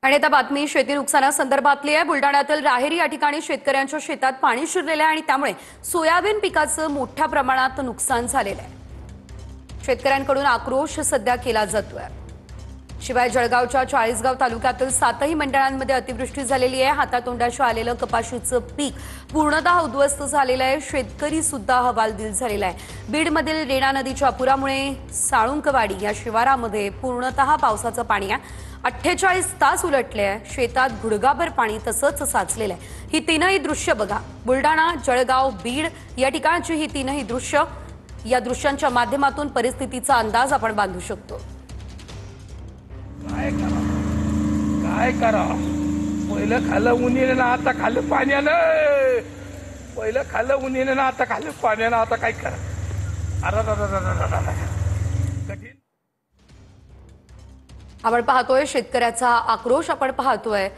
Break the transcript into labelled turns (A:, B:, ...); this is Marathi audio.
A: आणि आता बातमी शेती नुकसानासंदर्भातली आहे। बुलढाण्यातील राहेरी या ठिकाणी शेतकऱ्यांच्या शेतात पाणी शिरलेलं आहे आणि त्यामुळे सोयाबीन पिकाचं मोठ्या प्रमाणात नुकसान झालेलं आहे। शेतकऱ्यांकडून आक्रोश सध्या केला जातोय। शिवाय जळगावच्या चाळीसगाव तालुक्यातील 7ही मंडळांमध्ये अतिवृष्टी झालेली आहे। हातातोंडाशी आलेलं कपाशीचं पीक पूर्णतः उद्ध्वस्त झालेलं आहे। शेतकरी सुद्धा हवालदिल झालेला आहे। बीडमधील रेणा नदीच्या पुरामुळे साळुंकवाडी या शिवारामध्ये पूर्णतः पावसाचं पाणी आहे। 48 तास उलटले आहे। शेतात गुडघाभर पाणी तसंच साचलेलं आहे। ही तीनही दृश्य बघा। बुलढाणा, जळगाव, बीड या ठिकाणची ही तीनही दृश्य, या दृश्यांच्या माध्यमातून परिस्थितीचा अंदाज आपण बांधू शकतो।
B: काय करा पहिलं खाल्लं उन्हीने ना आता खाल्लं पाण्यानं। पहिलं खाल्लं उन्हीने ना आता खाल्लं पाण्यानं। आता काय करा। कठीण
A: आपण पाहतोय शेतकऱ्याचा आक्रोश, आपण पाहतोय